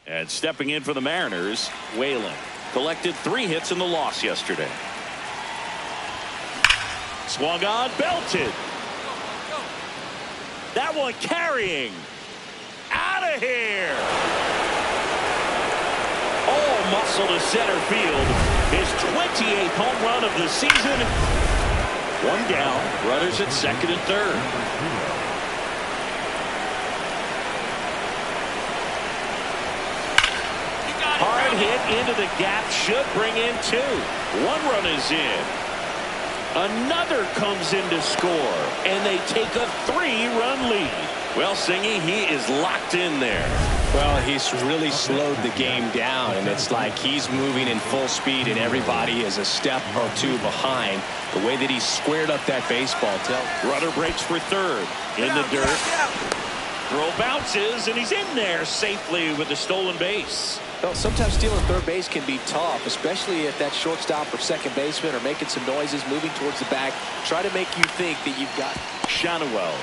And stepping in for the Mariners, Whalen collected 3 hits in the loss yesterday. Swung on, belted. That one carrying. Out of here. All muscle to center field. His 28th home run of the season. 1 down. Runners at second and third. Hard hit into the gap. Should bring in 2. 1 run is in. Another comes in to score. And they take a 3-run lead. Well, Singy, he is locked in there. Well, he's really slowed the game down, and it's like he's moving in full speed, and everybody is a step or 2 behind. The way that he squared up that baseball. Runner breaks for third. In the dirt. Throw bounces, and he's in there safely with the stolen base. Well, sometimes stealing third base can be tough, especially if that shortstop or second baseman are making some noises, moving towards the back. Try to make you think that you've got Shanuel.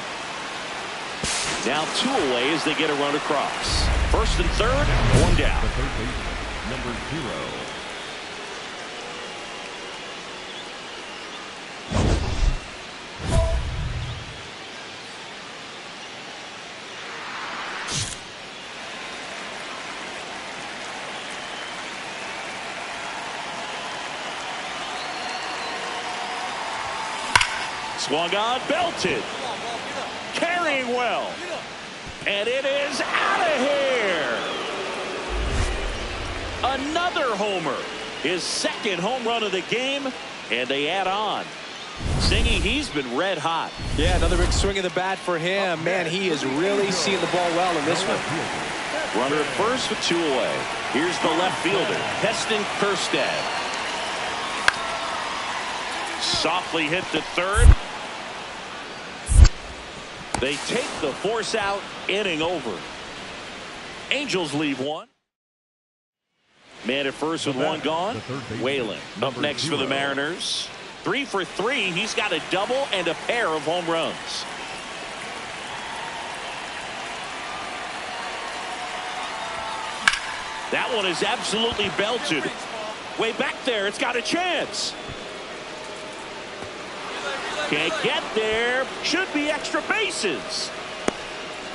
Now 2 away as they get a run across. First and third, 1 down. The third baseman, number 0. Swung on, belted. Carrying well. And it is out of here. Another homer. His 2nd home run of the game. And they add on. Singy, he's been red hot. Yeah, another big swing of the bat for him. Man, he is really seeing the ball well in this one. Runner at first with 2 away. Here's the left fielder, Heston Kjerstad. Softly hit to third. They take the force out, inning over. Angels leave 1. Man at first with 1 gone. Whalen up next for the Mariners. 3 for 3. He's got a double and a pair of home runs. That one is absolutely belted. Way back there. It's got a chance. Can't get there. Should be extra bases.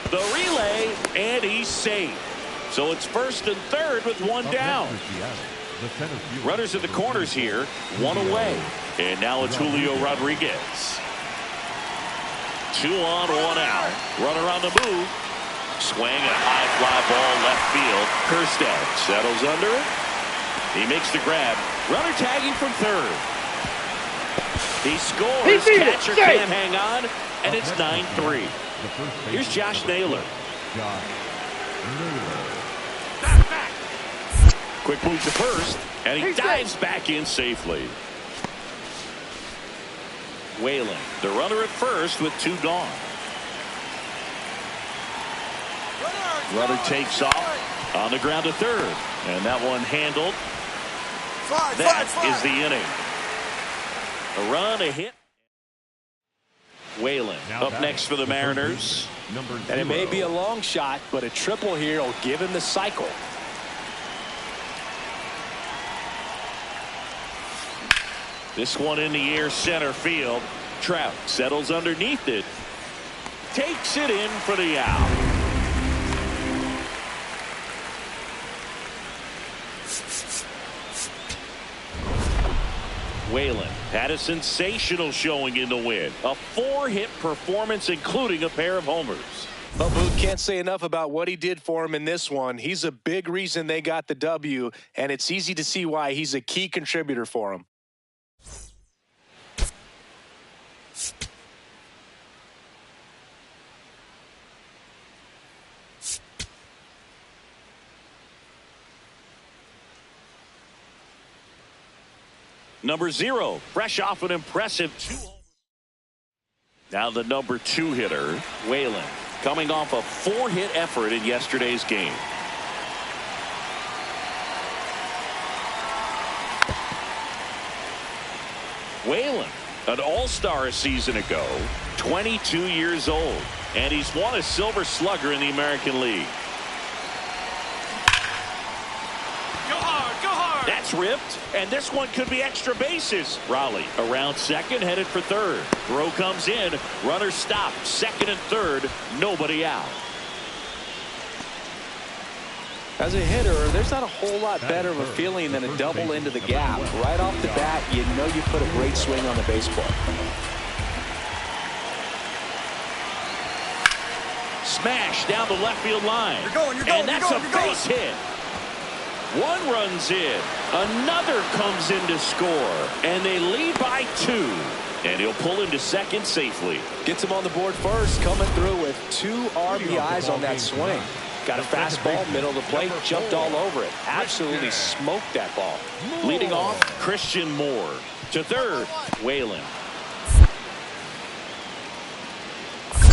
The relay, and he's safe. So it's first and third with 1 down. Runners at the corners here. 1 away. And now it's Julio Rodriguez. 2 on, 1 out. Runner on the move. Swing and a high fly ball left field. Kjerstad settles under it. He makes the grab. Runner tagging from third. He scores. Catcher can't hang on, and it's 9-3. Here's Josh Naylor. Quick move to first, and he dives back in safely. Whalen, the runner at first with 2 gone. Runner takes off on the ground to third, and that one handled. That is the inning. A run, a hit. Whalen up next for the Mariners. And it may be a long shot, but a triple here will give him the cycle. This one in the air, center field. Trout settles underneath it. Takes it in for the out. Whalen had a sensational showing in the win. A 4-hit performance, including a pair of homers. Well, Boot can't say enough about what he did for him in this one. He's a big reason they got the W, and it's easy to see why he's a key contributor for him. Number 0, fresh off an impressive 2. Now the number 2 hitter, Whalen, coming off a 4-hit effort in yesterday's game. Whalen, an all-star a season ago, 22 years old, and he's won a Silver Slugger in the American League. That's ripped, and this one could be extra bases. Raleigh around second, headed for third. Throw comes in. Runner stopped. Second and third. Nobody out. As a hitter, there's not a whole lot better of a feeling than a double into the gap. Right off the bat, you know you put a great swing on the baseball. Smash down the left field line. And that's a base hit. One runs in. Another comes in to score. And they lead by 2. And he'll pull into second safely. Gets him on the board first, coming through with 2 RBIs on that swing. Got a fastball, middle of the plate, jumped all over it. Absolutely smoked that ball. Leading off, Christian Moore. To third, Whalen.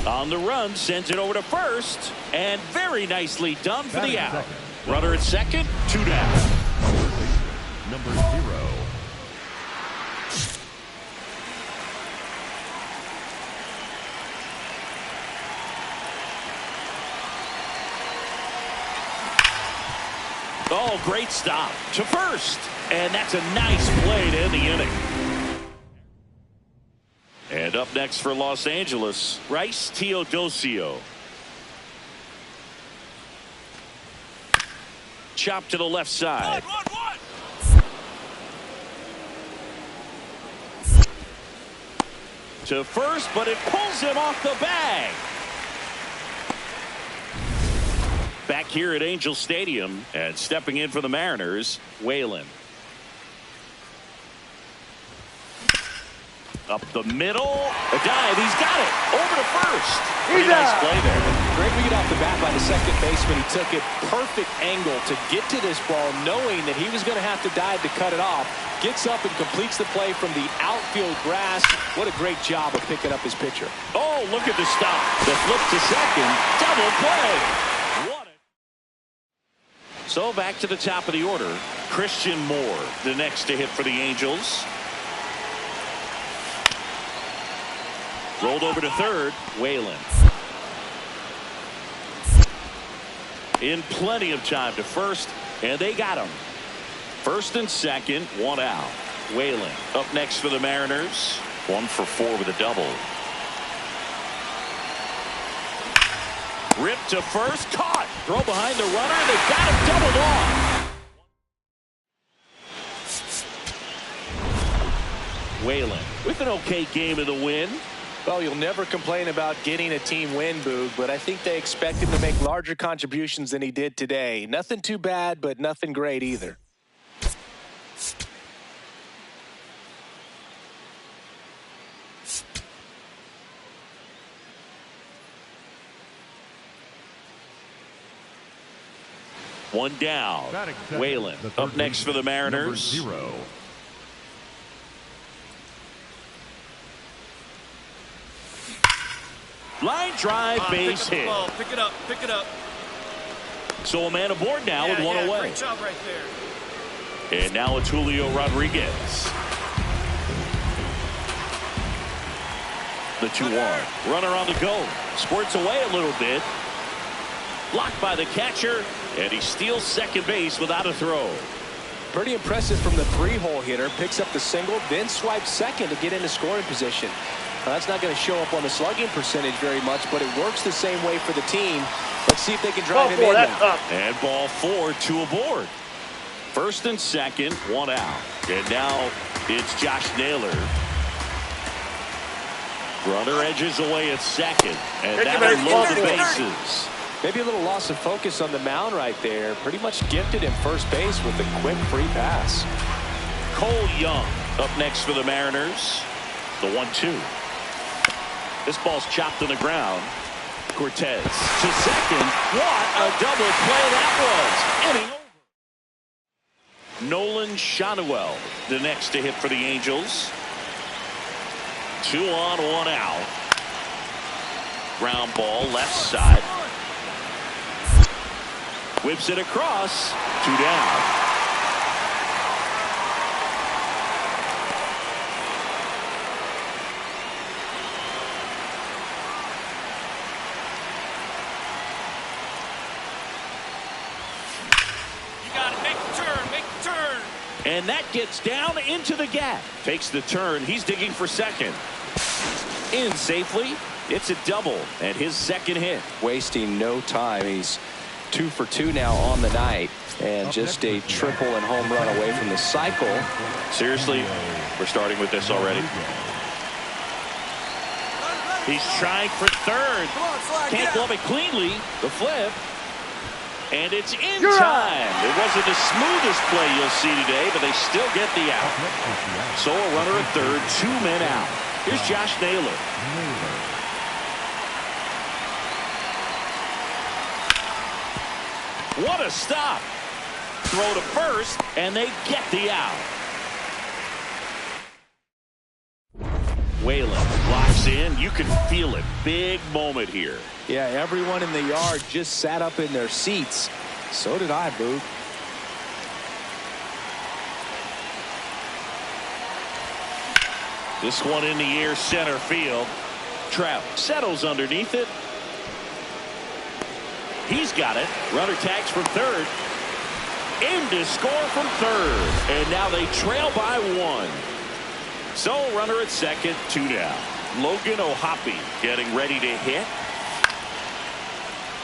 On the run, sends it over to first. And very nicely done for the out. Runner at second, 2 down. Number 0. Oh, great stop to first. And that's a nice play to end the inning. And up next for Los Angeles, Bryce Teodosio. Chop to the left side. To first, but it pulls him off the bag. Back here at Angel Stadium, and stepping in for the Mariners, Whalen. Up the middle, a dive, he's got it, over to first. Pretty nice play there. Great read off the bat by the second baseman. He took it perfect angle to get to this ball, knowing that he was going to have to dive to cut it off. Gets up and completes the play from the outfield grass. What a great job of picking up his pitcher. Oh, look at the stop. The flip to second, double play. So back to the top of the order, Christian Moore, the next to hit for the Angels. Rolled over to third, Whalen. In plenty of time to first, and they got him. First and second, 1 out. Whalen up next for the Mariners. 1 for 4 with a double. Ripped to first, caught. Throw behind the runner, they got him doubled off. Whalen with an okay game of the win. Well, you'll never complain about getting a team win, Boog, but I think they expect him to make larger contributions than he did today. Nothing too bad, but nothing great either. One down. Whalen up next for the Mariners. 0. Line drive, base hit. Pick it up, pick it up. So a man aboard now with 1 away. Great job right there. And now it's Julio Rodriguez. The 2-1. Runner on the go. Squirts away a little bit. Blocked by the catcher. And he steals second base without a throw. Pretty impressive from the 3-hole hitter. Picks up the single, then swipes second to get into scoring position. Now, that's not going to show up on the slugging percentage very much, but it works the same way for the team. Let's see if they can drive him in now. And ball 4, 2 aboard. First and second, 1 out. And now it's Josh Naylor. Runner edges away at second. And that'll load the bases. Maybe a little loss of focus on the mound right there. Pretty much gifted him first base with a quick free pass. Cole Young up next for the Mariners. The 1-2. This ball's chopped on the ground. Cortez to second. What a double play that was. Inning over. Nolan Shanuel, the next to hit for the Angels. 2 on, 1 out. Ground ball left side. Whips it across. 2 down. And that gets down into the gap. Takes the turn. He's digging for second. In safely. It's a double and his second hit. Wasting no time. He's 2 for 2 now on the night. And just a triple and home run away from the cycle. Seriously, we're starting with this already. He's trying for third. Can't glove it cleanly. The flip. And it's in time. It wasn't the smoothest play you'll see today, but they still get the out. So a runner at third, 2 men out. Here's Josh Naylor. What a stop. Throw to first, and they get the out. Whalen locks in. You can feel it. Big moment here. Yeah, everyone in the yard just sat up in their seats. So did I, Boog. This one in the air, center field. Trout settles underneath it. He's got it. Runner tags from third. In to score from third. And now they trail by 1. So runner at second, 2 down. Logan O'Hoppe getting ready to hit.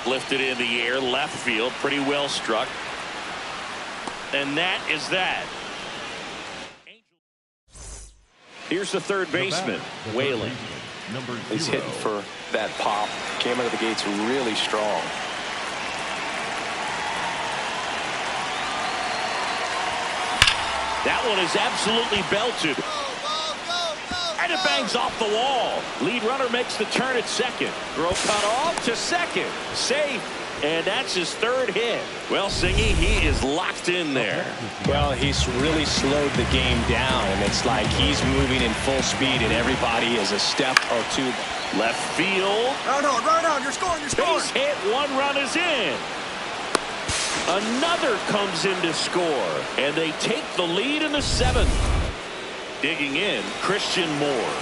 Lifted in the air, left field, pretty well struck. And that is that. Here's the third baseman, Whalen. He's hitting for that pop. Came out of the gates really strong. That one is absolutely belted. And it bangs off the wall. Lead runner makes the turn at second. Throw cut off to second. Safe. And that's his third hit. Well, Singy, he is locked in there. Well, he's really slowed the game down, and it's like he's moving in full speed, and everybody is a step or 2. Left field. Right on. You're scoring. Base hit. 1 run is in. Another comes in to score. And they take the lead in the 7th. Digging in, Christian Moore.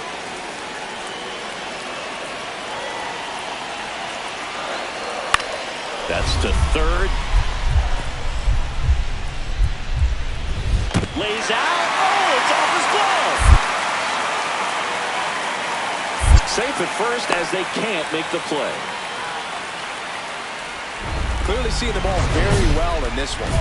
That's to third. Lays out. Oh, it's off his glove. Safe at first as they can't make the play. Clearly seeing the ball very well in this one.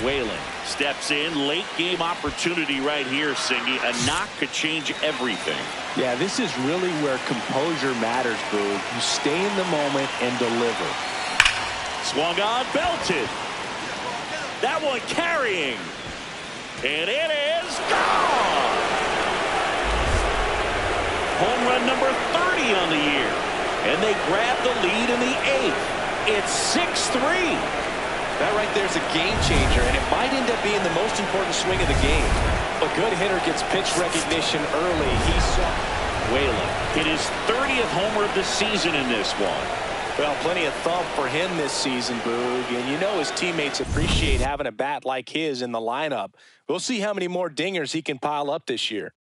Whalen steps in. Late game opportunity right here, Singy. A knock could change everything. Yeah, this is really where composure matters, Boog. You stay in the moment and deliver. Swung on, belted. That one carrying. And it is gone. Home run number 30 on the year. And they grab the lead in the 8th. It's 6-3. That right there is a game changer, and it might end up being the most important swing of the game. A good hitter gets pitch recognition early. He saw Whalen hit his 30th homer of the season in this one. Well, plenty of thump for him this season, Boog. And you know his teammates appreciate having a bat like his in the lineup. We'll see how many more dingers he can pile up this year.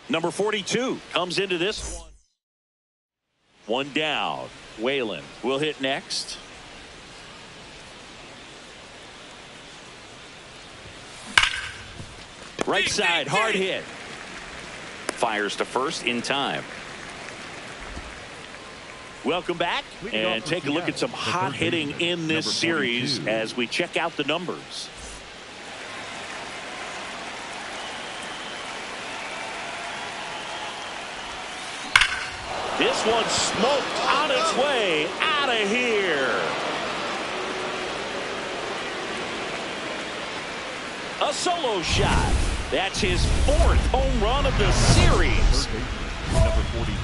Number 42 comes into this one. 1 down. Whalen will hit next. Right side, hard hit. Fires to first in time. Welcome back and take a look at some hot hitting in this series as we check out the numbers. This one smoked on its way out of here. A solo shot. That's his 4th home run of the series. Number 42.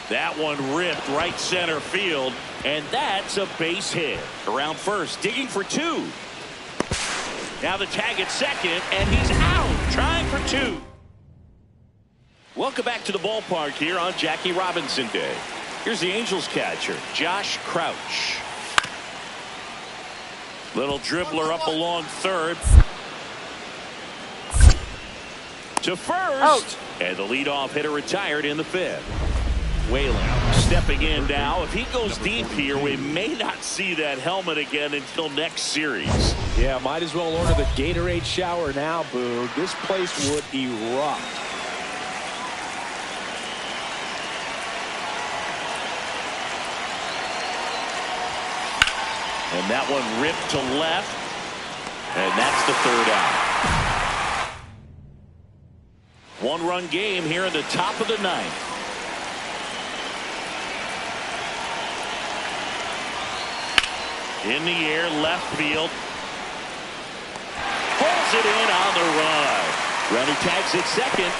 That one ripped right center field, and that's a base hit. Around first, digging for 2. Now the tag at second, and he's out, trying for two. Welcome back to the ballpark here on Jackie Robinson Day. Here's the Angels catcher, Josh Crouch. Little dribbler up along third. To first. Out. And the leadoff hitter retired in the fifth. Whalen stepping in now. If he goes deep here, we may not see that helmet again until next series. Yeah, might as well order the Gatorade shower now, Boog. This place would erupt. And that one ripped to left. And that's the third out. One-run game here in the top of the ninth. In the air, left field. Pulls it in on the run. Runner tags at second.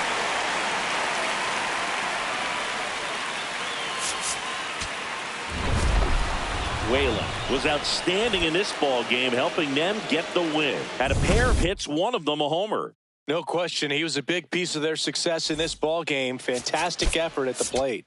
Whalen was outstanding in this ball game, helping them get the win. Had a pair of hits, one of them a homer. No question, he was a big piece of their success in this ball game. Fantastic effort at the plate.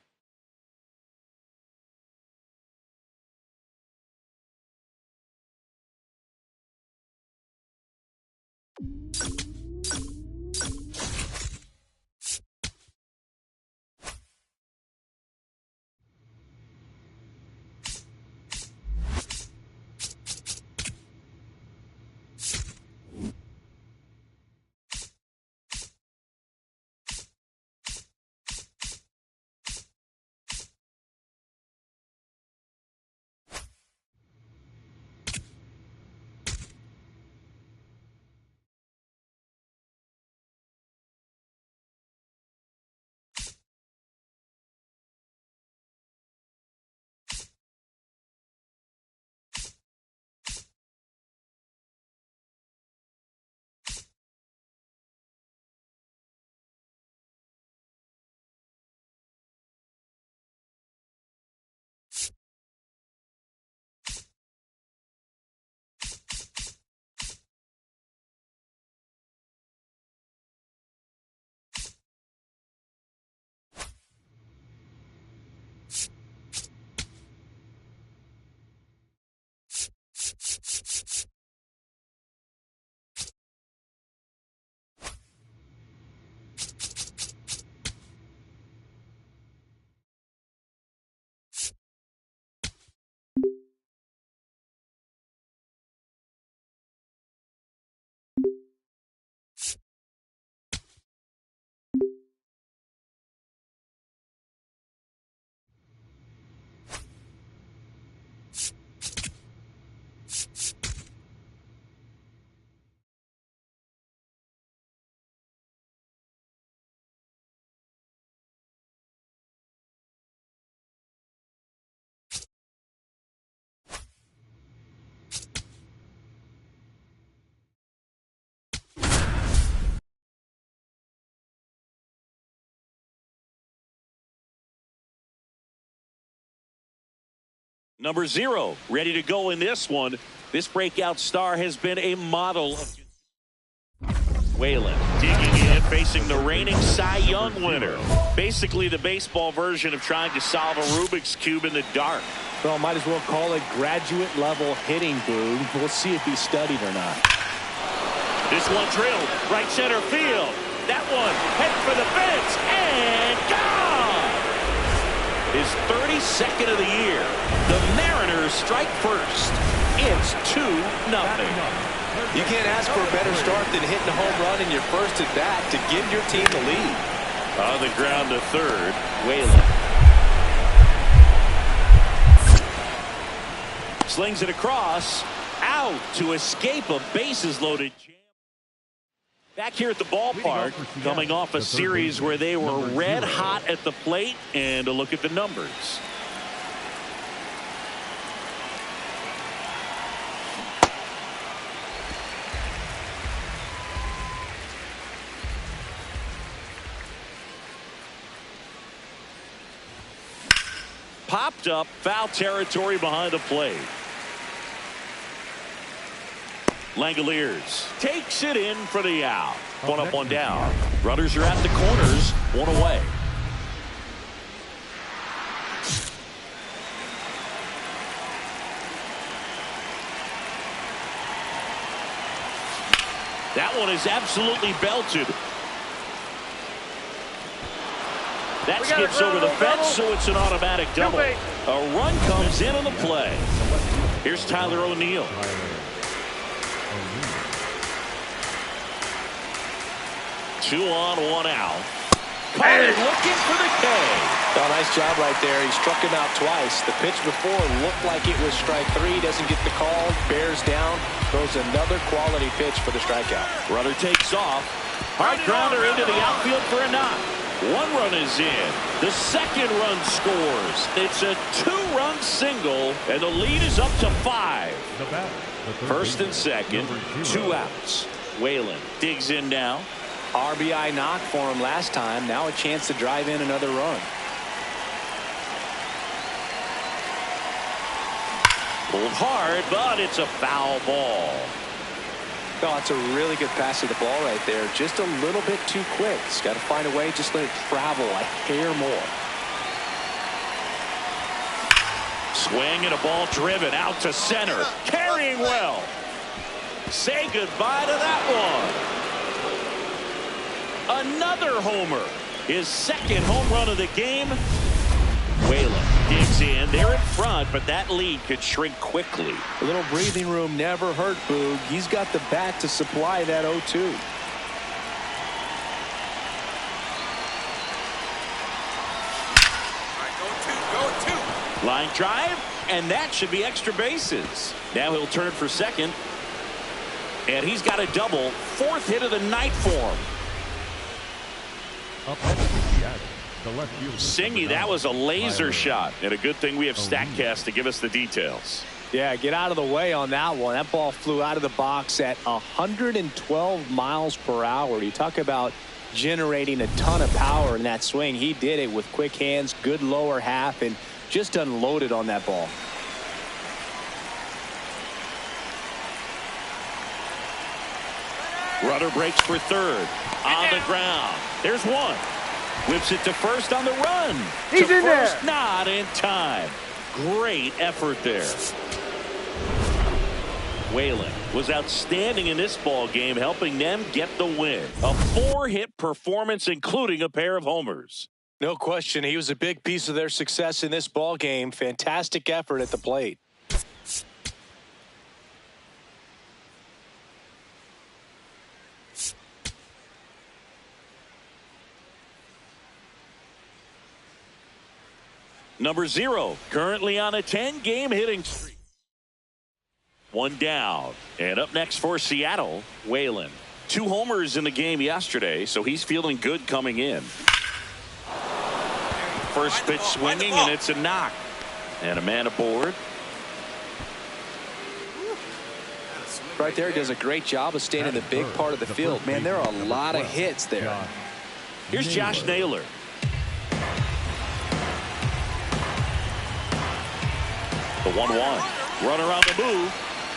Number 0, ready to go in this one. This breakout star has been a model of Whalen digging in, facing the reigning Cy Young winner. Basically the baseball version of trying to solve a Rubik's Cube in the dark. Well, might as well call it graduate level hitting, Boog. We'll see if he studied or not. This one drilled right center field. That one heading for the fence and gone. His 32nd of the year. The Mariners strike first. It's 2-0. You can't ask for a better start than hitting a home run in your first at bat to give your team the lead. On the ground to third, Whalen. Slings it across, out to escape a bases loaded jam. Back here at the ballpark, coming off a series where they were red hot at the plate, and a look at the numbers. Popped up, foul territory behind the plate. Langoliers takes it in for the out. One up, one down. Runners are at the corners, one away. That one is absolutely belted. That skips over the fence, so it's an automatic double. A run comes in on the play. Here's Tyler O'Neill. Two on, one out. Caught it, looking for the K. Oh, nice job right there. He struck him out twice. The pitch before looked like it was strike three. Doesn't get the call. Bears down. Throws another quality pitch for the strikeout. Runner takes off. Hard grounder into the outfield for a knock. One run is in. The second run scores. It's a two-run single, and the lead is up to 5. First and second, 2 outs. Whalen digs in now. RBI knock for him last time. Now a chance to drive in another run. Pulled hard, but it's a foul ball. Oh, it's a really good pass to the ball right there. Just a little bit too quick. He's got to find a way. Just let it travel a hair more. Swing and a ball driven out to center. Carrying well. Say goodbye to that one. Another homer. His second home run of the game. Whalen digs in. They're in front, but that lead could shrink quickly. A little breathing room never hurt Boog. He's got the bat to supply that 0-2. Go two. Line drive, and that should be extra bases. Now he'll turn for second. And he's got a double. 4th hit of the night for him. Singy, that was a laser shot, and a good thing we have StatCast to give us the details. Yeah, get out of the way on that one. That ball flew out of the box at 112 miles per hour. You talk about generating a ton of power in that swing. He did it with quick hands, good lower half, and just unloaded on that ball. Runner breaks for third. On the ground. There's one. Whips it to first on the run. He's to in first, there. not in time. Great effort there. Whalen was outstanding in this ball game, helping them get the win. A 4-hit performance, including a pair of homers. No question, he was a big piece of their success in this ball game. Fantastic effort at the plate. Number 0, currently on a 10-game hitting streak. One down. And up next for Seattle, Whalen. 2 homers in the game yesterday, so he's feeling good coming in. First pitch swinging, and it's a knock. And a man aboard. Right there, he does a great job of staying in the big part of the field. Man, there are a lot of hits there. Here's Josh Naylor. The 1-1. Runner on the move.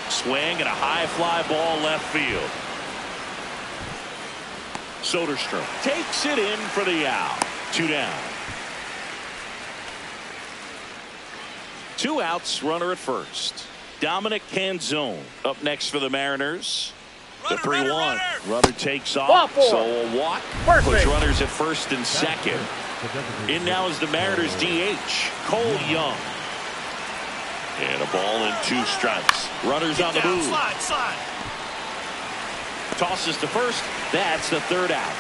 Swing and a high fly ball left field. Soderstrom takes it in for the out. 2 down. 2 outs, runner at first. Dominic Canzone up next for the Mariners. The 3-1. Runner takes off, so a walk. Puts runners at first and second. In now is the Mariners DH, Cole Young. And a ball and 2 strikes. Runners on the move. Slide. Tosses to first. That's the 3rd out.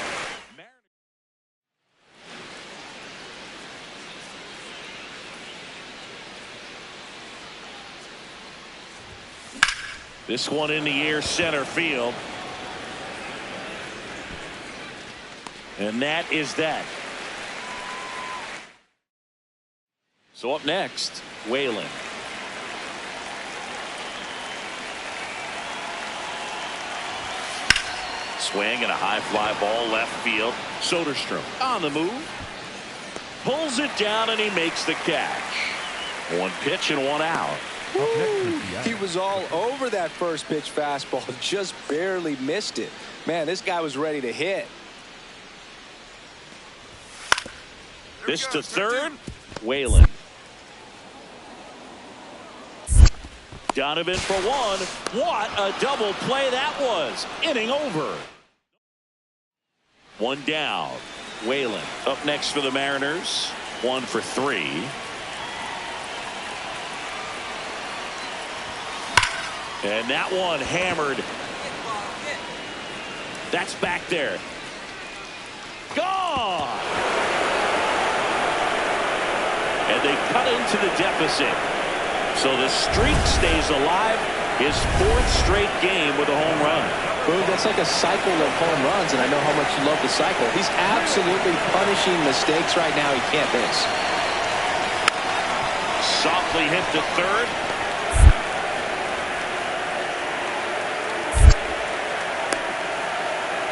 This one in the air, center field. And that is that. So up next, Whalen. Swing and a high fly ball left field. Soderstrom on the move. Pulls it down and he makes the catch. 1 pitch and 1 out. Up next is the He was all over that first pitch fastball, just barely missed it. Man, this guy was ready to hit. This to third. Whalen. Donovan for one. What a double play that was. Inning over. One down. Whalen up next for the Mariners. 1 for 3. And that one hammered. That's back there. Gone. And they cut into the deficit. So the streak stays alive. His 4th straight game with a home run. Boog, that's like a cycle of home runs, and I know how much you love the cycle. He's absolutely punishing mistakes right now he can't miss. Softly hit to third.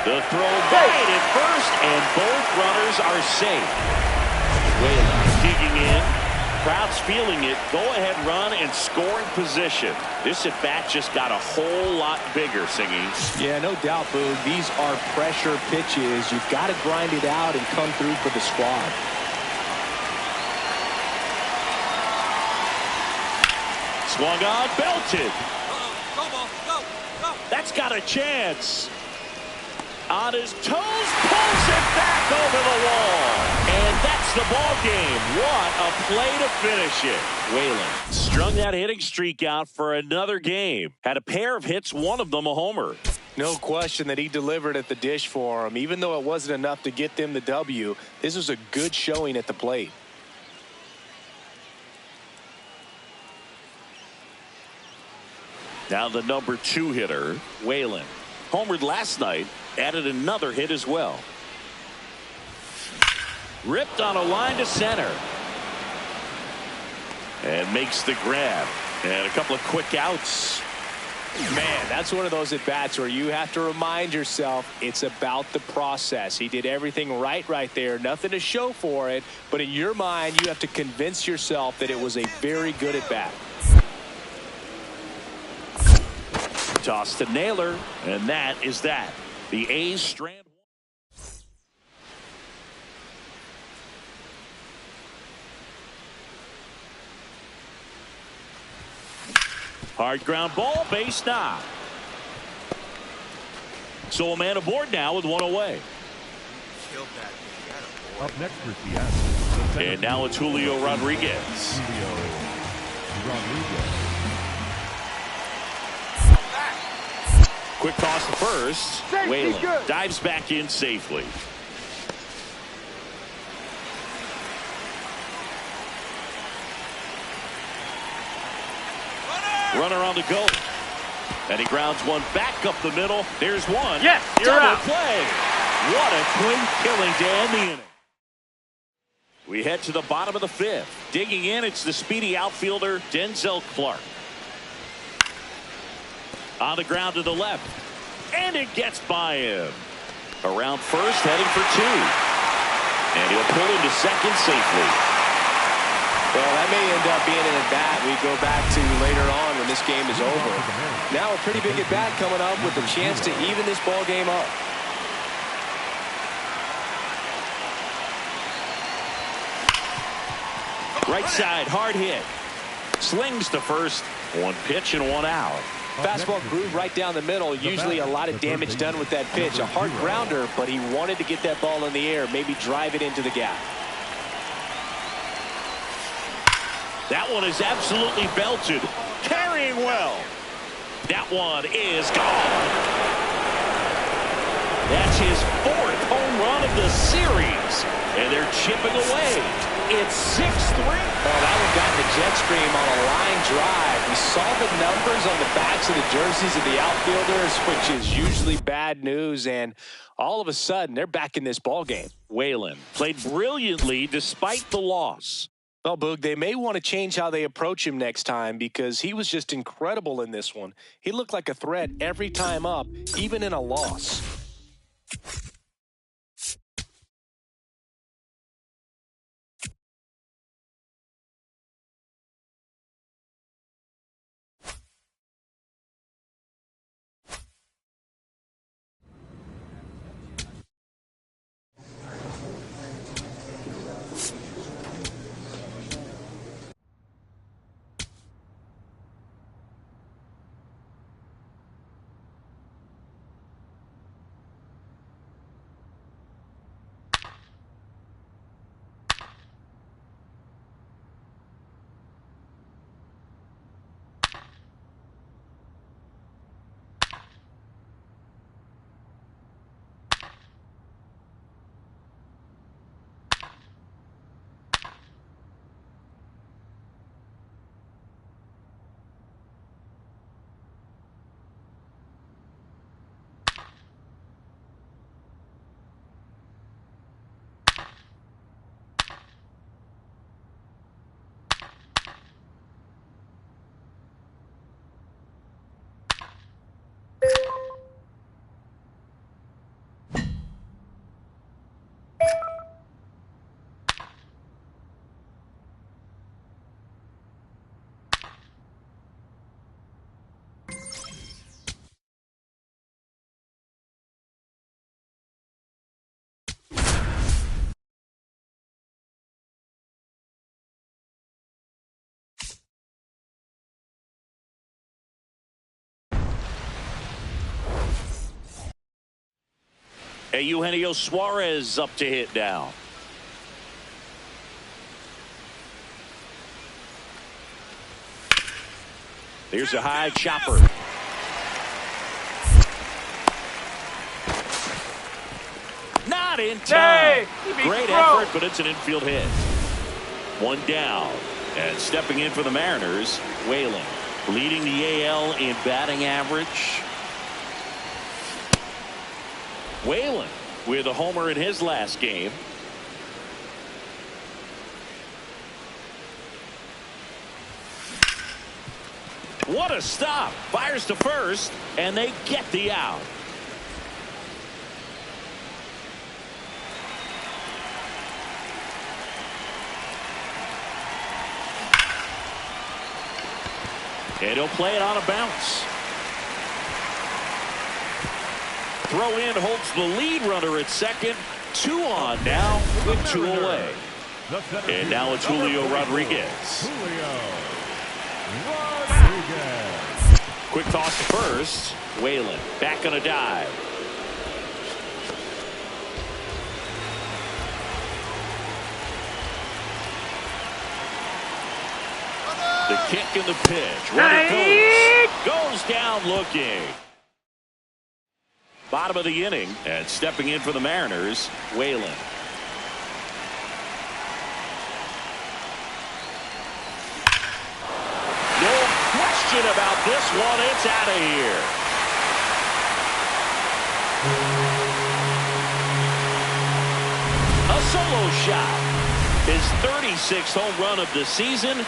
The throw right at first, and both runners are safe. Whalen digging in. Crowd's feeling it. Go-ahead run and scoring position. This at-bat just got a whole lot bigger, Singing. Yeah, no doubt, Boog. These are pressure pitches. You've got to grind it out and come through for the squad. Swung on, belted. Go, ball, go, go. That's got a chance. On his toes, pulls it back over the wall. And that's the ball game. What a play to finish it. Whalen strung that hitting streak out for another game. Had a pair of hits, one of them a homer. No question that he delivered at the dish for him. Even though it wasn't enough to get them the W, this was a good showing at the plate. Now the number 2 hitter, Whalen. Homered last night, added another hit as well. Ripped on a line to center. And makes the grab. And a couple of quick outs. Man, that's one of those at-bats where you have to remind yourself it's about the process. He did everything right there. Nothing to show for it. But in your mind, you have to convince yourself that it was a very good at-bat. Toss to Naylor, and that is that. The A's strand. Hard ground ball, base knock. So a man aboard now with one away. Killed that thing. Up next for Seattle. And now it's Julio Rodriguez. Julio Rodriguez. Quick toss to first. Whalen dives back in safely. Runner on the go. And he grounds one back up the middle. There's one. Yes, you're double out. play. What a clean killing to end the inning. We head to the bottom of the 5th. Digging in, it's the speedy outfielder, Denzel Clark. On the ground to the left. And it gets by him. Around first, heading for 2. And he'll pull into second safely. Well, that may end up being an at-bat we go back to later on when this game is over. Now a pretty big at-bat coming up with a chance to even this ball game up. Right side, hard hit. Slings to first. One pitch and one out. Fastball groove right down the middle. Usually a lot of damage done with that pitch. A hard grounder, but he wanted to get that ball in the air, maybe drive it into the gap. That one is absolutely belted. Carrying well. That one is gone. That's his 4th home run of the series. And they're chipping away. It's 6-3. Oh, that one got the jet stream on a line drive. We saw the numbers on the backs of the jerseys of the outfielders, which is usually bad news. And all of a sudden, they're back in this ball game. Whalen played brilliantly despite the loss. Well, Boog, they may want to change how they approach him next time because he was just incredible in this one. He looked like a threat every time up, even in a loss. Eugenio Suarez up to hit now. Here's a high chopper. Not in time. Great effort, but it's an infield hit. One down. And stepping in for the Mariners, Whalen. Leading the AL in batting average. Whalen with a homer in his last game. What a stop. Fires to first, and they get the out. And he'll play it on a bounce. Throw in holds the lead runner at second. 2 on now with 2 away. And now it's Julio Rodriguez. Quick toss to first. Whalen back on a dive. The kick and the pitch. Runner goes down looking. Bottom of the inning, and stepping in for the Mariners, Whalen. No question about this one. It's out of here. A solo shot. His 36th home run of the season.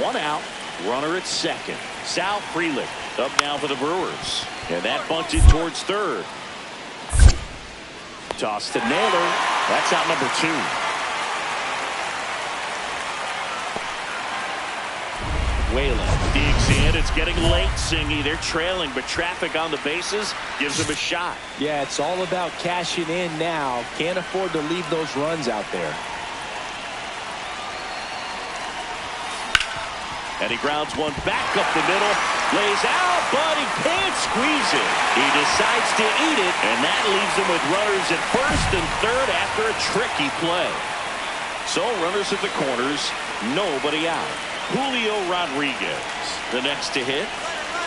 1 out. Runner at second. Sal Frelick up now for the Brewers. And that bunted towards third. Toss to Naylor. That's out number 2. Whalen digs in. It's getting late, Singy. They're trailing, but traffic on the bases gives them a shot. Yeah, it's all about cashing in now. Can't afford to leave those runs out there. And he grounds one back up the middle. Lays out, but he can't squeeze it. He decides to eat it, and that leaves him with runners at first and third after a tricky play. So runners at the corners, nobody out. Julio Rodriguez, the next to hit.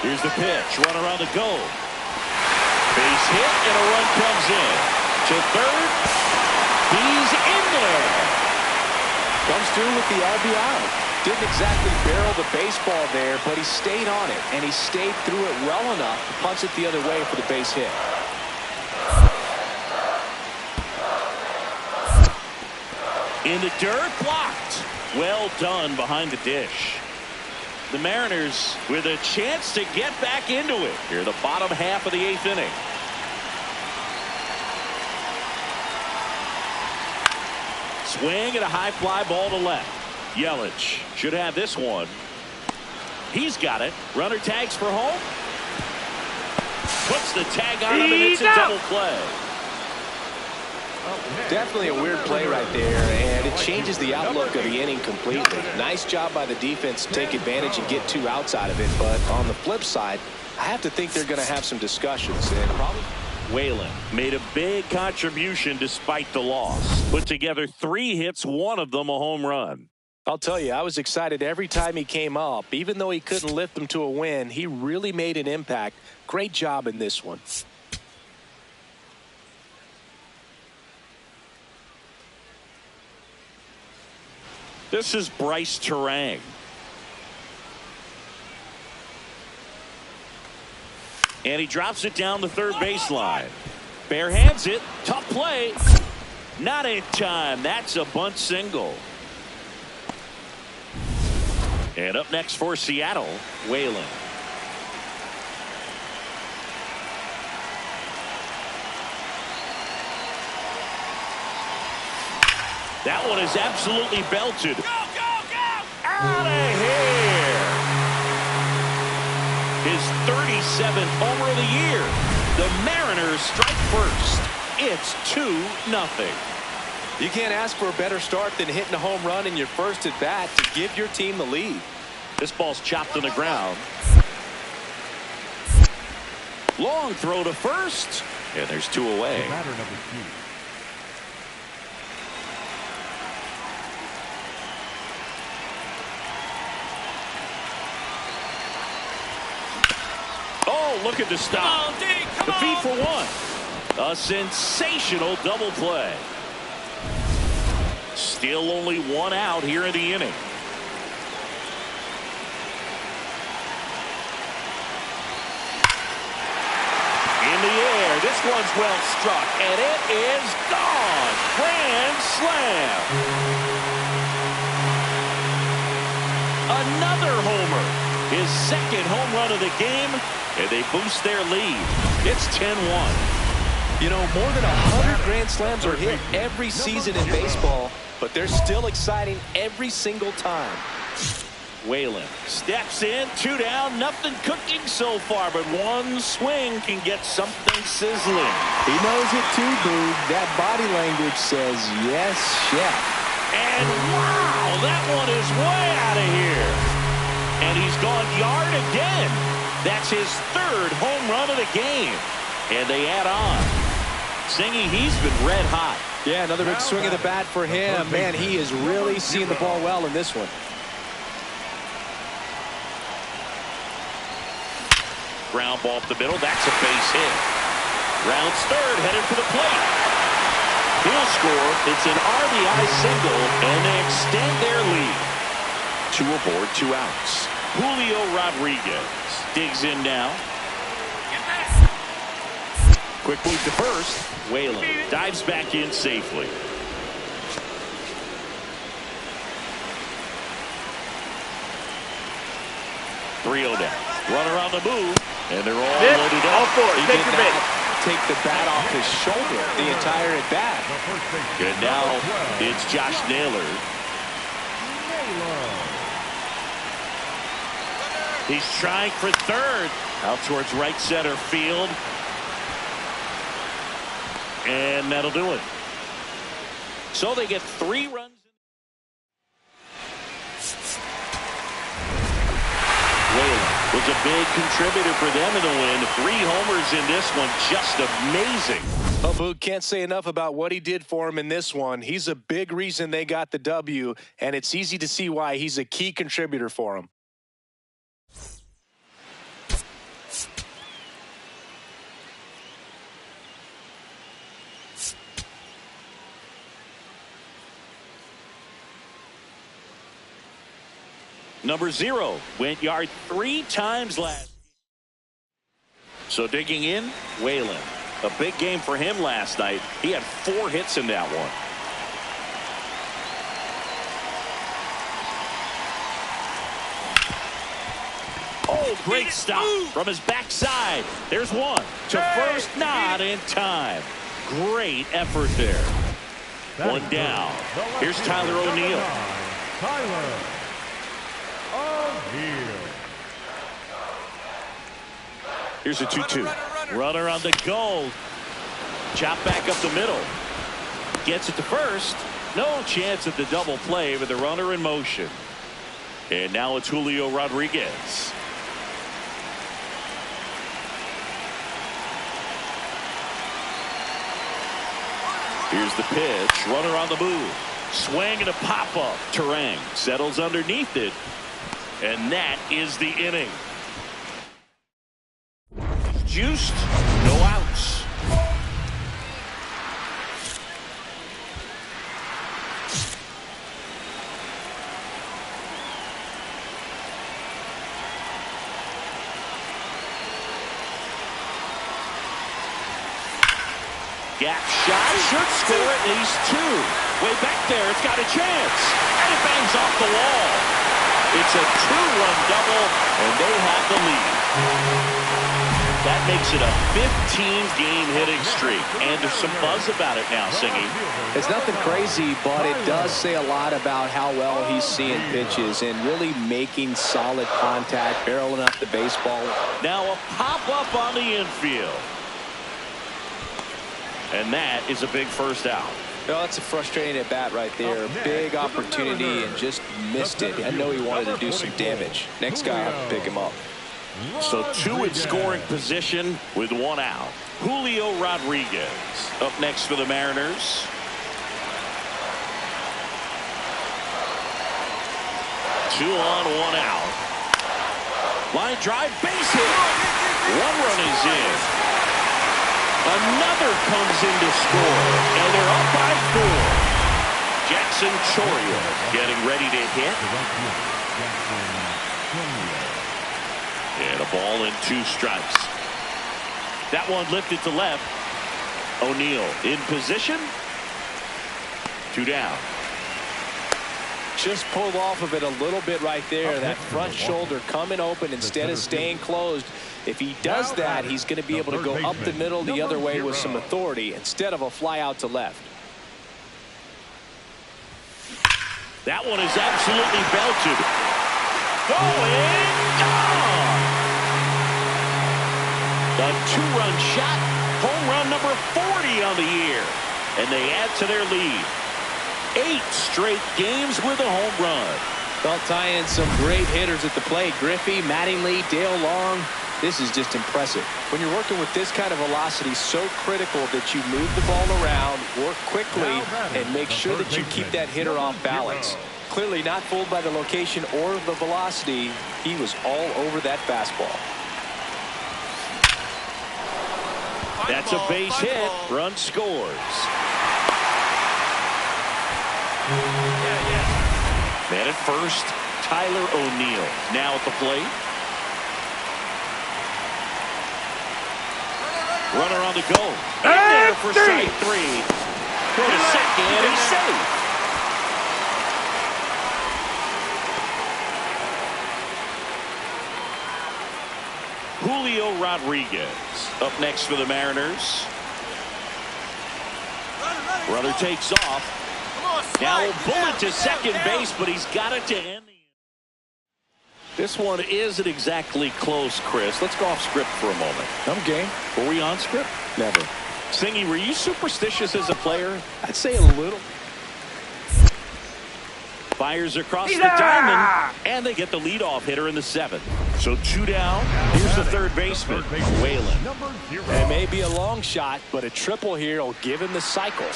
Here's the pitch, runner on the go. Base hit, and a run comes in. To third, he's in there. Comes through with the RBI. Didn't exactly barrel the baseball there, but he stayed on it, and he stayed through it well enough to punch it the other way for the base hit. In the dirt, blocked. Well done behind the dish. The Mariners with a chance to get back into it here, the bottom half of the 8th inning. Swing and a high fly ball to left. Yelich should have this one. He's got it. Runner tags for home. Puts the tag on him, and it's a double play. Definitely a weird play right there, and it changes the outlook of the inning completely. Nice job by the defense to take advantage and get 2 outs out of it, but on the flip side, I have to think they're going to have some discussions. And probably Whalen made a big contribution despite the loss. Put together 3 hits, one of them a home run. I'll tell you, I was excited every time he came up. Even though he couldn't lift them to a win, he really made an impact. Great job in this one. This is Bryce Terang. And he drops it down the third baseline. Bare hands it. Tough play. Not in time. That's a bunt single. And up next for Seattle, Whalen. That one is absolutely belted. Go, go, go! Out of here. His 37th homer of the year. The Mariners strike first. It's 2-0. You can't ask for a better start than hitting a home run in your first at bat to give your team the lead. This ball's chopped on the ground. Long throw to first. And there's 2 away. Batter number 2. Oh, looking to stop. The feed for 1. A sensational double play. Still only 1 out here in the inning. In the air, this one's well struck, and it is gone. Grand slam. Another homer. His 2nd home run of the game, and they boost their lead. It's 10-1. You know, more than 100 grand slams are hit every season in baseball, but they're still exciting every single time. Whalen steps in, 2 down, nothing cooking so far, but 1 swing can get something sizzling. He knows it too, Boog. That body language says yes, chef. And wow, that one is way out of here. And he's gone yard again. That's his 3rd home run of the game. And they add on. Singy, he's been red hot. Yeah, another big swing of the bat for him. Man, he is really seeing the ball well in this one. Ground ball up the middle. That's a base hit. Rounds 3rd, headed for the plate. He'll score. It's an RBI single, and they extend their lead. 2 aboard, 2 outs. Julio Rodriguez digs in now. Quick move to first. Whalen dives back in safely. Three-0 down. Runner on the move, and they're all loaded up. All 4. Take your bait. Take the bat off his shoulder the entire at bat. And now it's Josh Naylor. He's trying for 3rd. Out towards right center field. And that'll do it. So they get 3 runs. Whalen was a big contributor for them in the win. 3 homers in this one. Just amazing. Oh, Boog, can't say enough about what he did for him in this one. He's a big reason they got the W, and it's easy to see why he's a key contributor for him. Number 0 went yard 3 times last. So digging in, Whalen. A big game for him last night. He had 4 hits in that one. Oh, great stop from his backside. There's 1 to first, not in time. Great effort there. 1 down. Here's Tyler O'Neill. Tyler. Here's a 2-2. Runner on the goal. Chop back up the middle. Gets it to first. No chance at the double play with the runner in motion. And now it's Julio Rodriguez. Here's the pitch. Runner on the move. Swing and a pop-up. Terang settles underneath it. And that is the inning. Juiced. No outs. Gap shot. Should score at least 2. Way back there. It's got a chance. And it bangs off the wall. It's a 2-run double, and they have the lead. That makes it a 15-game hitting streak, and there's some buzz about it now, Singy. It's nothing crazy, but it does say a lot about how well he's seeing pitches and really making solid contact, barreling up the baseball. Now a pop-up on the infield. And that is a big first out. Well, that's a frustrating at bat right there. Big opportunity and just missed it. I know he wanted to do some damage. Next guy have to pick him up. So two in scoring position with one out. Julio Rodriguez up next for the Mariners. Two on, one out. Line drive, base hit. One run is in. Another comes in to score, and they're up by 4. Jackson Chourio getting ready to hit. And a ball and 2 strikes. That one lifted to left. O'Neill in position. 2 down. Just pulled off of it a little bit right there. That front shoulder coming open instead of staying closed. If he does that, he's going to be able to go up the middle the other way with some authority instead of a fly out to left. That one is absolutely belted. Going gone. A 2-run shot. Home run number 40 on the year. And they add to their lead. 8 straight games with a home run. They'll tie in some great hitters at the plate. Griffey, Mattingly, Dale Long. This is just impressive. When you're working with this kind of velocity, so critical that you move the ball around, work quickly, and make sure that you keep that hitter off balance. Clearly not fooled by the location or the velocity. He was all over that fastball. That's a base hit. Run scores. Man at first, Tyler O'Neill now at the plate. Runner on the go. In there for strike 3. Go to second and he's safe. Julio Rodriguez up next for the Mariners. Runner takes off. Now a bullet to second base, but he's got it to end. This one isn't exactly close, Chris. Let's go off script for a moment. I'm game. Were we on script? Never. Singy, were you superstitious as a player? I'd say a little. Fires across the diamond, and they get the leadoff hitter in the 7th. So 2 down. Here's the third baseman, Whalen. It may be a long shot, but a triple here will give him the cycle.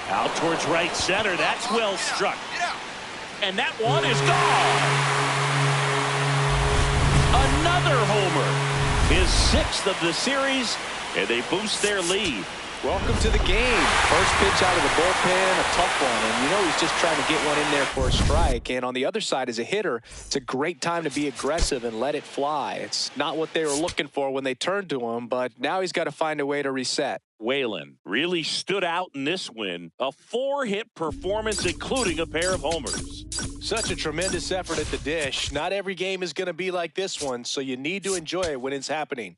Out towards right center. That's well struck. And that one is gone. Another homer. His 6th of the series, and they boost their lead. Welcome to the game. First pitch out of the bullpen, a tough one. And you know he's just trying to get one in there for a strike. And on the other side, as a hitter, it's a great time to be aggressive and let it fly. It's not what they were looking for when they turned to him, but now he's got to find a way to reset. Whalen really stood out in this win. A 4-hit performance, including a pair of homers. Such a tremendous effort at the dish. Not every game is going to be like this one, so you need to enjoy it when it's happening.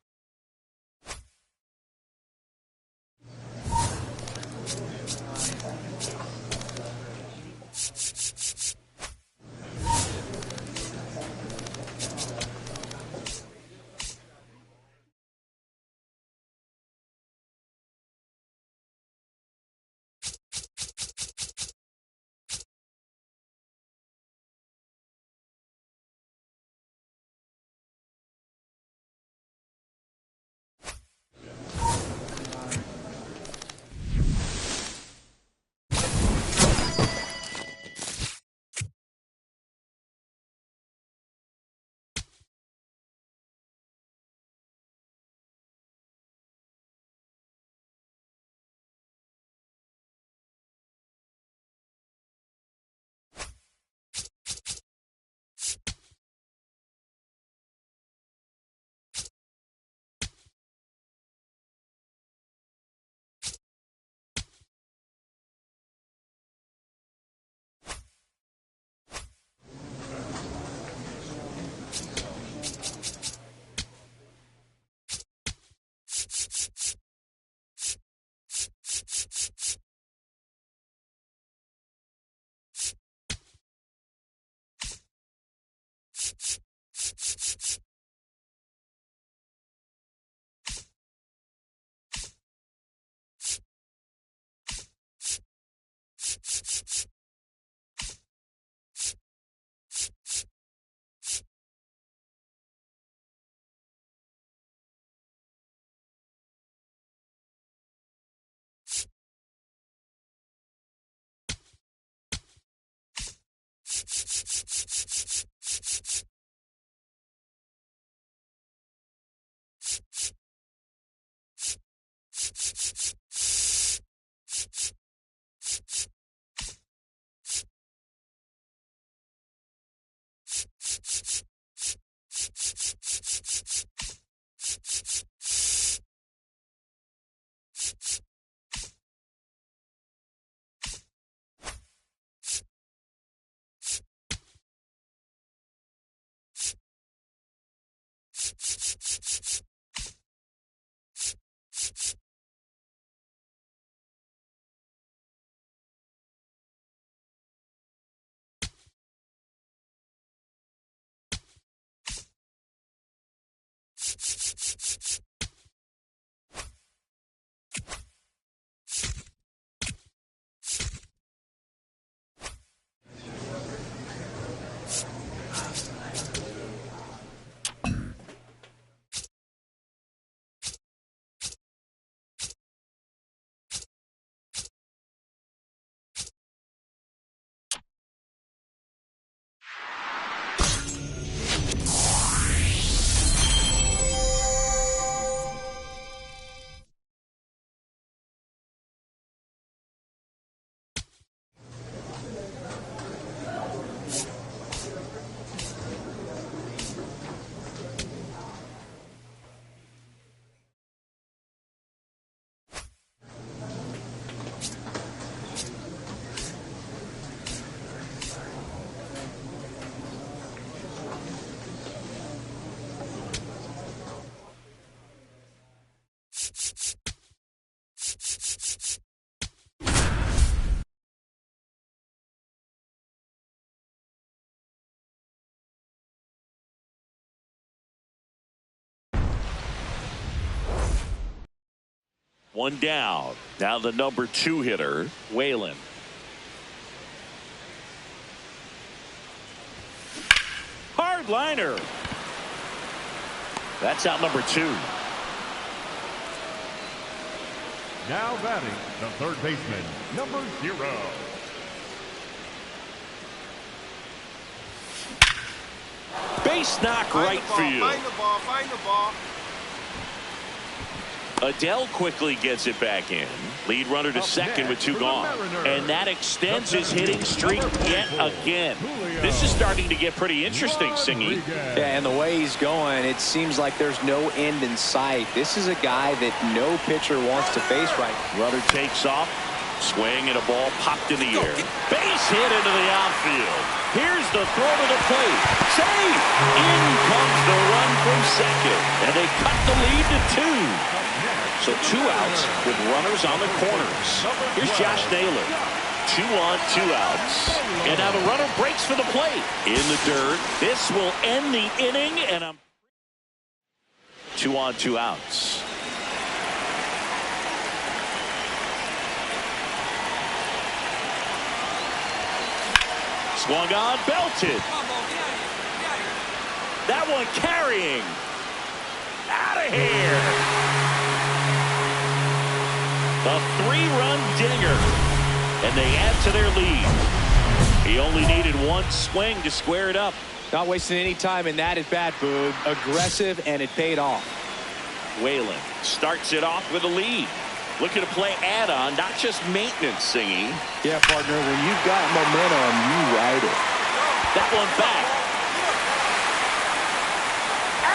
One down. Now the number 2 hitter, Whalen. Hard liner. That's out number 2. Now batting, the third baseman, number 0. Base knock right field. Find the ball. Find the ball. Adele quickly gets it back in. Lead runner to second with 2 gone. And that extends his hitting streak yet again. This is starting to get pretty interesting, Singy. Yeah, and the way he's going, it seems like there's no end in sight. This is a guy that no pitcher wants to face right now. Runner takes off. Swing and a ball popped in the air. Base hit into the outfield. Here's the throw to the plate. Safe! In comes the run from second. And they cut the lead to 2. So 2 outs with runners on the corners. Here's Josh Naylor. 2 on, 2 outs. And now the runner breaks for the plate. In the dirt. This will end the inning. And I'm 2 on, 2 outs. Swung on, belted. That one carrying. Out of here. A 3-run dinger. And they add to their lead. He only needed 1 swing to square it up. Not wasting any time in that at bat, Boog. Aggressive, and it paid off. Whalen starts it off with a lead. Looking to play add-on, not just maintenance, Singy. Yeah, partner, when you've got momentum, you ride it. That one back.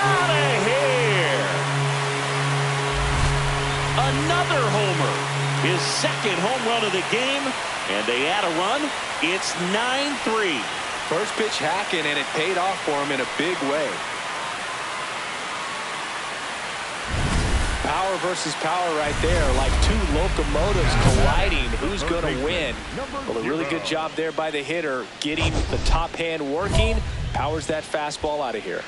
Out of here. Another homer. His second home run of the game. And they add a run. It's 9-3. First pitch hacking, and it paid off for him in a big way. Power versus power right there, like 2 locomotives colliding. Who's going to win? Well, a really good job there by the hitter, getting the top hand working. Powers that fastball out of here.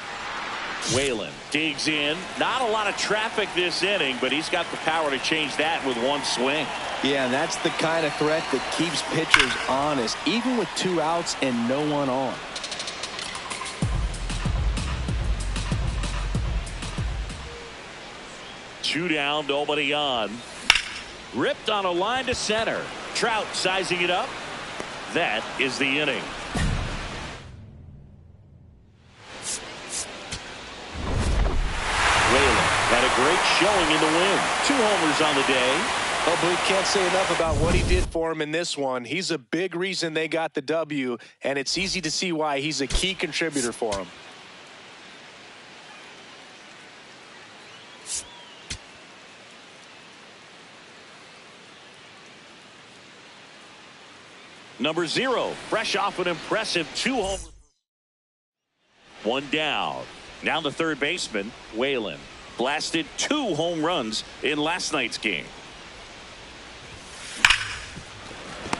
Whalen digs in. Not a lot of traffic this inning, but he's got the power to change that with 1 swing. Yeah, and that's the kind of threat that keeps pitchers honest, even with 2 outs and no one on. Two down, nobody on. Ripped on a line to center. Trout sizing it up. That is the inning. Whalen had a great showing in the win. 2 homers on the day. Oh, but we can't say enough about what he did for him in this one. He's a big reason they got the W, and it's easy to see why he's a key contributor for him. Number 0, fresh off an impressive 2 homers. 1 down. Now the third baseman, Whalen. Blasted 2 home runs in last night's game.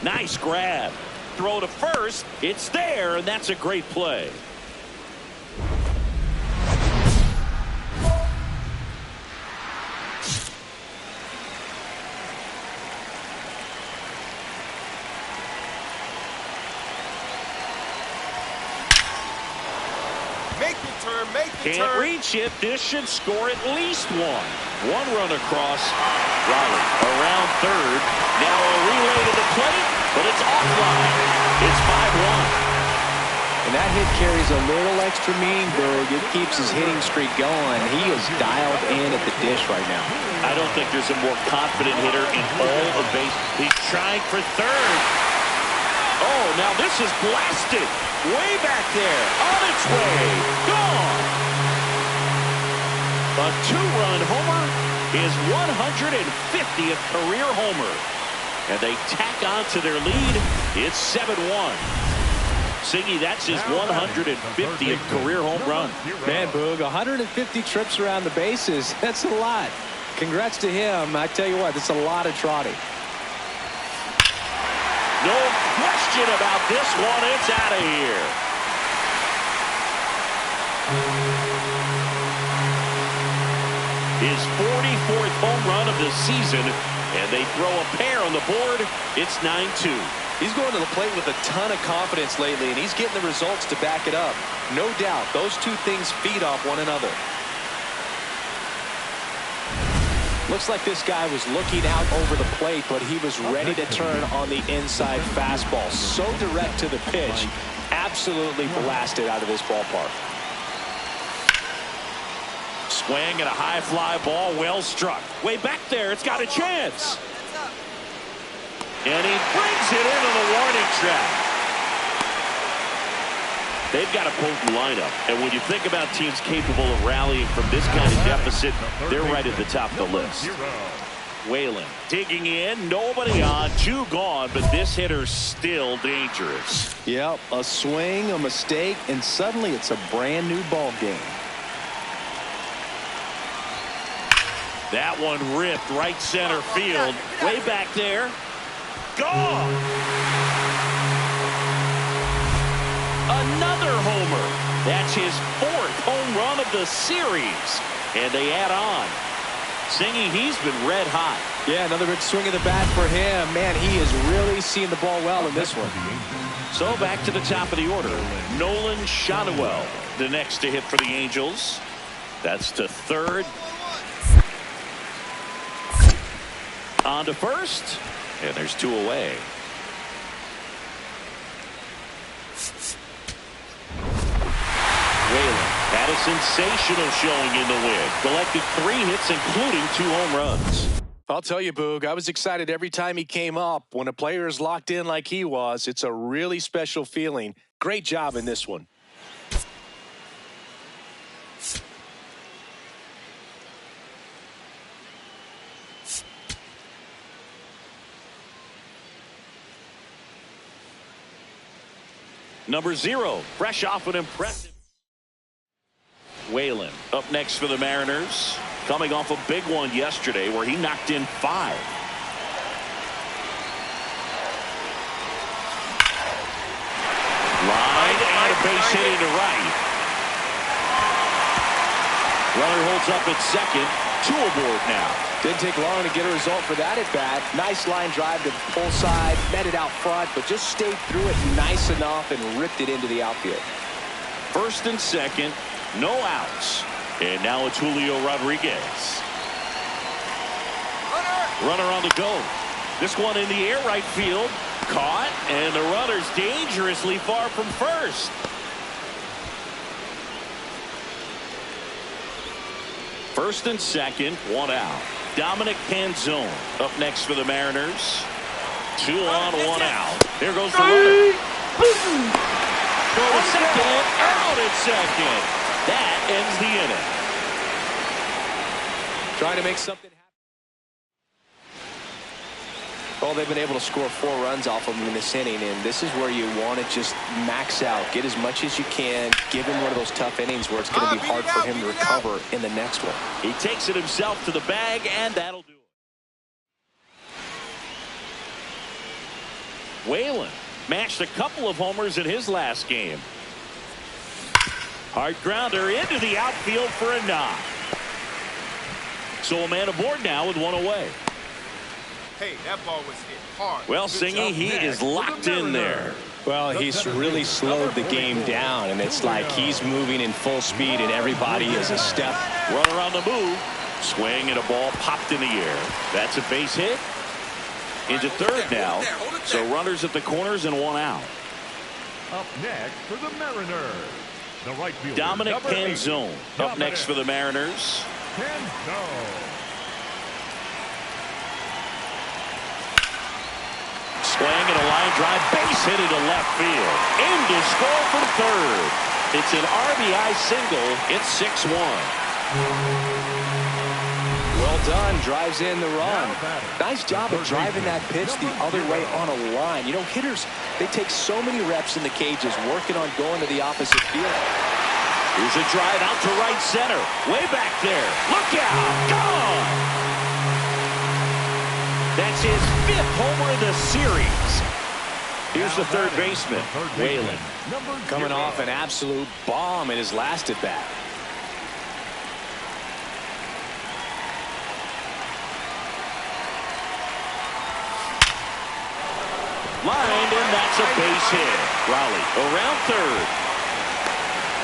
Nice grab. Throw to first. It's there, and that's a great play. Can't reach it. This should score at least 1. 1 run across. Raleigh around third. Now a relay to the plate, but it's offline. It's 5-1. And that hit carries a little extra meaning, Berg. It keeps his hitting streak going. He is dialed in at the dish right now. I don't think there's a more confident hitter in all of base. He's trying for third. Oh, now this is blasted. Way back there. On its way. Gone. A 2-run homer, his 150th career homer. And they tack on to their lead. It's 7-1. Siggy, that's his 150th career home run. Man, Boog, 150 trips around the bases. That's a lot. Congrats to him. I tell you what, that's a lot of trotting. No question about this one. It's out of here. his 44th home run of the season, and they throw a pair on the board. It's 9-2. He's going to the plate with a ton of confidence lately, and he's getting the results to back it up. No doubt, those two things feed off one another. Looks like this guy was looking out over the plate, but he was ready to turn on the inside fastball. So direct to the pitch. Absolutely blasted out of this ballpark. Swing and a high fly ball, well struck. Way back there, it's got a chance. And he brings it into the warning track. They've got a potent lineup, and when you think about teams capable of rallying from this kind of deficit, they're right at the top of the list. Whalen digging in, nobody on, 2 gone, but this hitter's still dangerous. Yep, a swing, a mistake, and suddenly it's a brand new ball game. That one ripped right center field, way back there. Gone! Another homer. That's his 4th home run of the series. And they add on. Singy, he's been red hot. Yeah, another big swing of the bat for him. Man, he is really seeing the ball well in this one. So back to the top of the order. Nolan Shotwell, the next to hit for the Angels. That's to third. On to first. And there's 2 away. Whalen had a sensational showing in the win. Collected 3 hits, including 2 home runs. I'll tell you, Boog, I was excited every time he came up. When a player is locked in like he was, it's a really special feeling. Great job in this one. Number 0, fresh off an impressive. Whalen up next for the Mariners, coming off a big one yesterday where he knocked in 5. Line and a base hit into right. Runner holds up at second. 2 aboard now. Didn't take long to get a result for that at bat. Nice line drive to pull side, met it out front, but just stayed through it nice enough and ripped it into the outfield. First and second, no outs. And now it's Julio Rodriguez. Runner on the go. This one in the air, right field. Caught, and the runner's dangerously far from first. First and second, 1 out. Dominic Canzone up next for the Mariners. 2 on, 1 out. Here goes the runner. Throw to second, out at second. That ends the inning. Trying to make something happen. Well, they've been able to score 4 runs off of them in this inning, and this is where you want to just max out, get as much as you can, give him one of those tough innings where it's going to be hard for him to recover in the next one. He takes it himself to the bag, and that'll do it. Whalen matched a couple of homers in his last game. Hard grounder into the outfield for a knock. So a man aboard now with 1 away. Hey, that ball was hit hard. Well, Singy, he is locked in there. Well, he's really slowed the game down, and it's like he's moving in full speed, and everybody is a step. Runner on the move. Swing and a ball popped in the air. That's a base hit. Into third now. So runners at the corners and 1 out. Up next for the Mariners, the right fielder, Dominic Canzone up Dominic next for the Mariners. Canzone. Swing and a line drive, base hit into left field. In to score from third. It's an RBI single. It's 6-1. Well done, drives in the run. Nice job of driving that pitch the other way on a line. You know, hitters, they take so many reps in the cages working on going to the opposite field. Here's a drive out to right center. Way back there. Look out. Gone. That's his 5th homer of the series. Here's the third baseman, Whalen. Coming off an absolute bomb in his last at bat. Lined, and that's a base hit. Raleigh around third.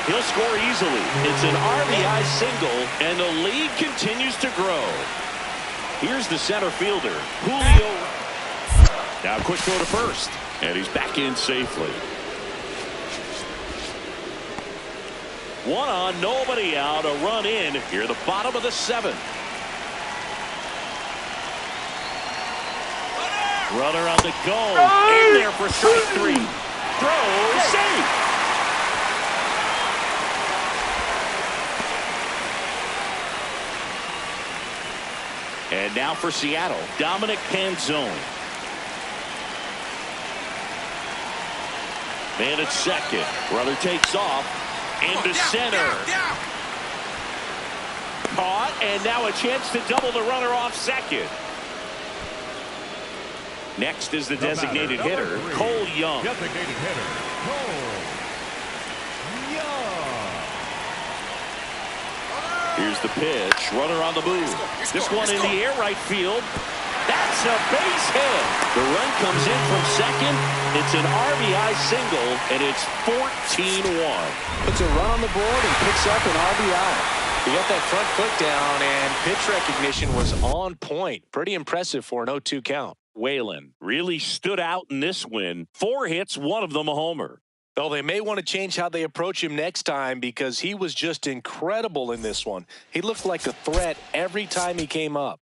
He'll score easily. It's an RBI single, and the lead continues to grow. Here's the center fielder, Julio. Now quick throw to first, and he's back in safely. One on, nobody out, a run in here at the bottom of the seventh. Runner on the go. In there for strike three. Throw, safe. And now for Seattle, Dominic Panzone. Man at second. Runner takes off into center. Caught, and now a chance to double the runner off second. Next is the designated hitter, Cole Young. Designated hitter, Cole Young. Here's the pitch. Runner on the move. This one in the air right field. That's a base hit. The run comes in from second. It's an RBI single, and it's 14-1. Puts a run on the board and picks up an RBI. He got that front foot down, and pitch recognition was on point. Pretty impressive for an 0-2 count. Whalen really stood out in this win. 4 hits, one of them a homer. Well, they may want to change how they approach him next time because he was just incredible in this one. He looked like a threat every time he came up.